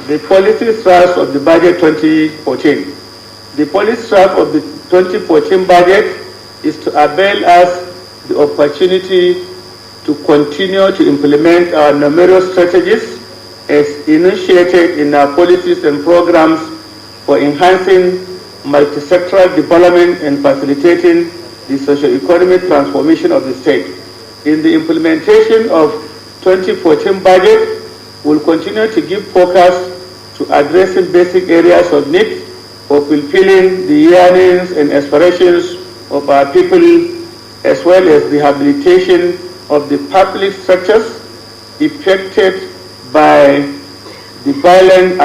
The policy thrust of the budget 2014. The policy thrust of the 2014 budget is to avail us the opportunity to continue to implement our numerous strategies as initiated in our policies and programs for enhancing multi-sectoral development and facilitating the socio-economic transformation of the state. In the implementation of 2014 budget, we'll continue to give focus to addressing basic areas of need for fulfilling the yearnings and aspirations of our people, as well as rehabilitation of the public structures affected by the violent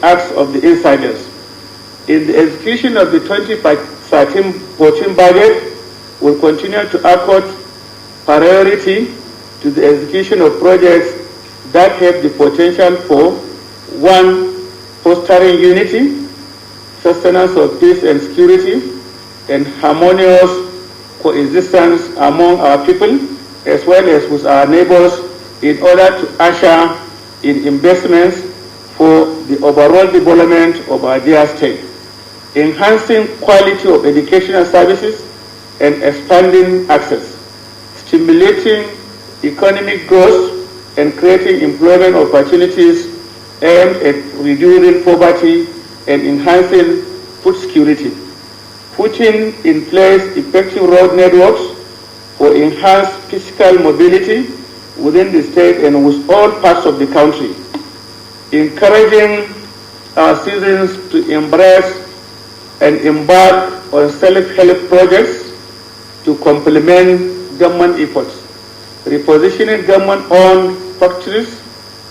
acts of the insiders. In the execution of the 2013-14 budget, we'll continue to accord priority to the execution of projects that have the potential for 1. Fostering unity, sustenance of peace and security, and harmonious coexistence among our people, as well as with our neighbors, in order to usher in investments for the overall development of our dear state. Enhancing quality of educational services and expanding access, stimulating economic growth and creating employment opportunities aimed at reducing poverty and enhancing food security, putting in place effective road networks for enhanced physical mobility within the state and with all parts of the country, encouraging our citizens to embrace and embark on self-help projects to complement government efforts, repositioning government-owned factories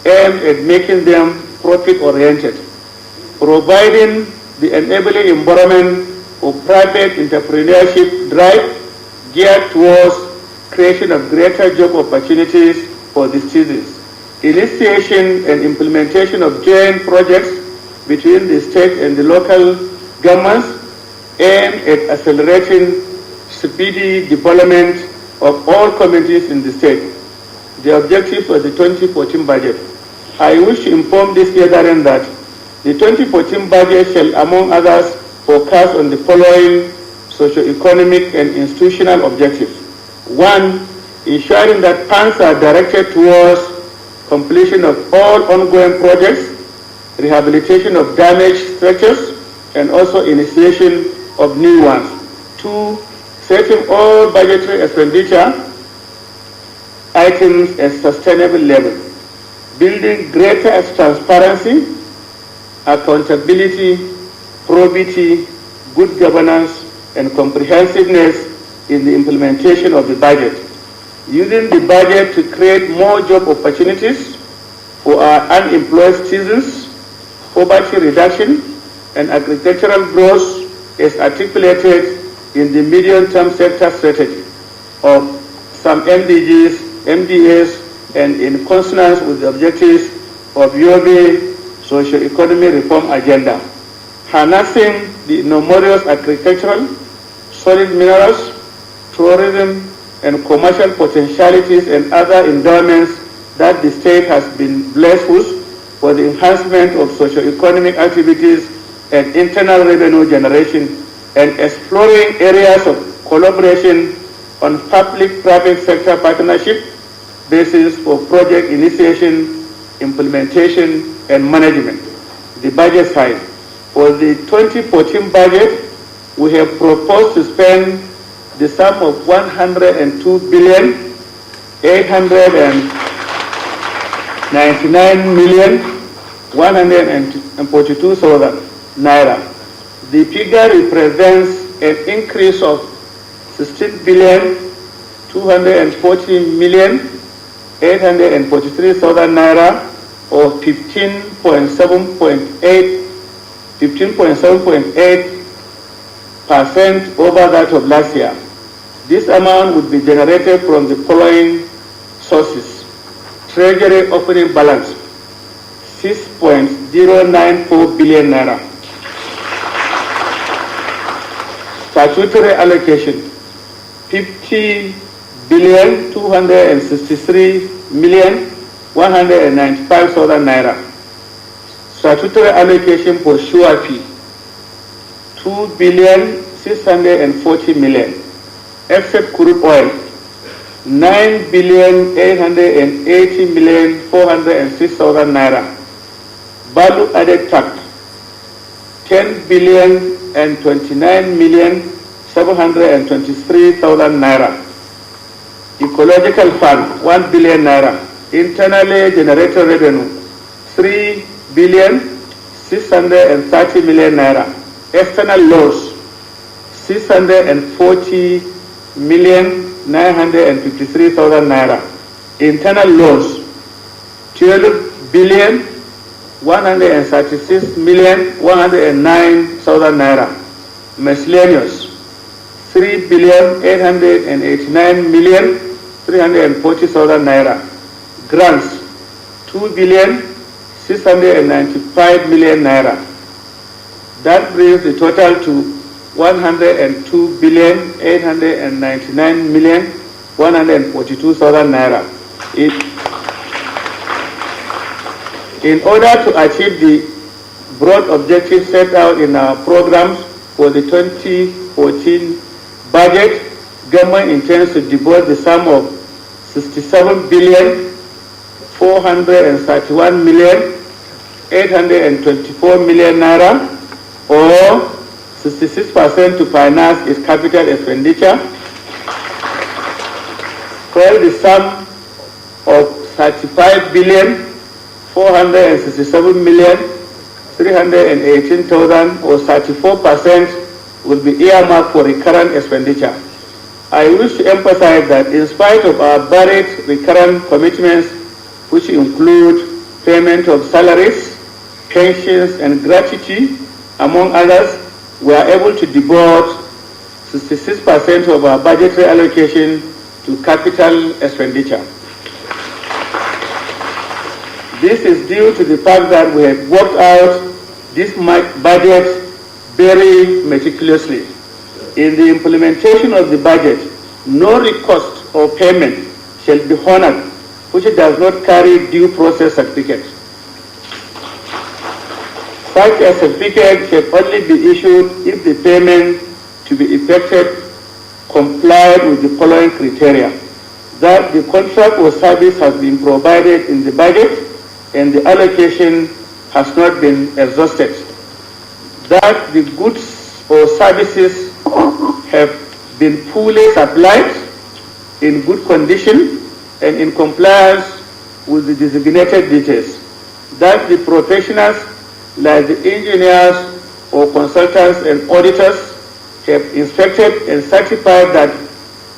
aimed at making them profit-oriented, providing the enabling environment for private entrepreneurship drive geared towards creation of greater job opportunities for the citizens, initiation and implementation of joint projects between the state and the local governments aimed at accelerating speedy development of all communities in the state. The objectives of the 2014 budget. I wish to inform this gathering that the 2014 budget shall, among others, focus on the following socio-economic and institutional objectives. 1. Ensuring that funds are directed towards completion of all ongoing projects, rehabilitation of damaged structures, and also initiation of new ones. 2. Setting all budgetary expenditure items at sustainable level, building greater transparency, accountability, probity, good governance, and comprehensiveness in the implementation of the budget, using the budget to create more job opportunities for our unemployed citizens, poverty reduction, and agricultural growth as articulated in the medium-term sector strategy of some MDGs, MDAs, and in consonance with the objectives of Yobe socio-economic reform agenda, harnessing the numerous agricultural, solid minerals, tourism, and commercial potentialities and other endowments that the state has been blessed with for the enhancement of socio-economic activities and internal revenue generation, and exploring areas of collaboration on public-private sector partnership basis for project initiation, implementation, and management. The budget side. For the 2014 budget, we have proposed to spend the sum of 102,899,142,000 naira. The figure represents an increase of 16,240,843,000 naira, or 15.7.8% over that of last year. This amount would be generated from the following sources. Treasury opening balance, 6.094 billion naira. Statutory allocation, 50,263,195,000 naira. statutory allocation for SUAP, 2,640,000,000. Except crude oil, 9,880,406,000 naira. Value added tax, 10,029,723,000 naira. Ecological fund, 1 billion naira. Internally generated revenue, 3,630,000,000 naira. External loss, 640,953,000 naira. Internal loss, 12,136,109,000 naira. Miscellaneous, 3,889,340,000 naira. Grants, 2,695,000,000 naira. That brings the total to 102,899,142,000 naira. In order to achieve the broad objectives set out in our programs for the 2014 budget, government intends to devote the sum of 67,431,824,000,000 naira, or 66% to finance its capital expenditure, while the sum of 35,467,318,000, or 34%, will be earmarked for recurrent expenditure. I wish to emphasize that in spite of our varied recurrent commitments, which include payment of salaries, pensions, and gratuity, among others, we are able to devote 66% of our budgetary allocation to capital expenditure. This is due to the fact that we have worked out this budget very meticulously. In the implementation of the budget, no request or payment shall be honored which does not carry due process certificate. Such a certificate shall only be issued if the payment to be effected complied with the following criteria: that the contract or service has been provided in the budget and the allocation has not been exhausted, that the goods or services have been fully supplied, in good condition, and in compliance with the designated details, that the professionals like the engineers or consultants and auditors have inspected and certified that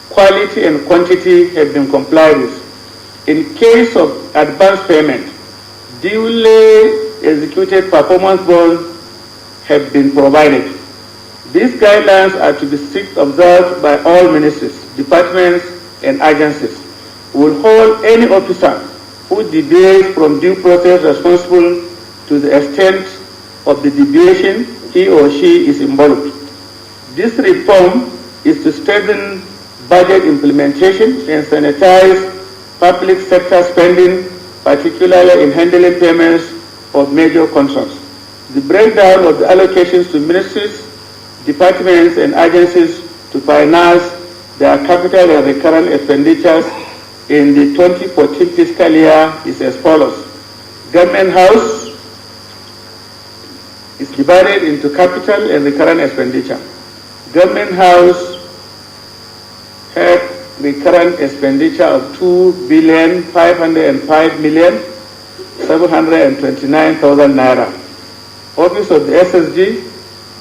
quality and quantity have been complied with. In case of advance payment, duly executed performance bonds have been provided. These guidelines are to be strictly observed by all ministries, departments, and agencies. We will hold any officer who deviates from due process responsible to the extent of the deviation he or she is involved. This reform is to strengthen budget implementation and sanitize public sector spending, particularly in handling payments of major contracts. The breakdown of the allocations to ministries, departments, and agencies to finance their capital and recurrent expenditures in the 2014 fiscal year is as follows. Government House is divided into capital and recurrent expenditure. Government House had recurrent expenditure of 2,505,729,000 naira. Office of the SSG,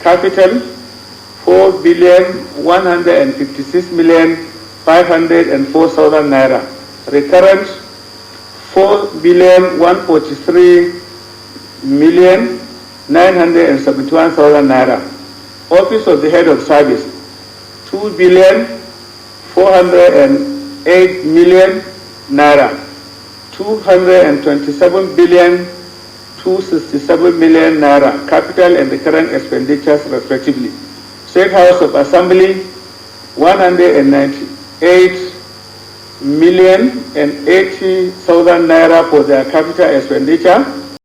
capital 4,156,504,000 naira. Recurrent 4,143,971,000 naira. Office of the Head of Service, 2,408,000,000 naira. 227,267,000,000 naira. Capital and recurrent expenditures respectively. State House of Assembly, 198,080,000 naira for their capital expenditure.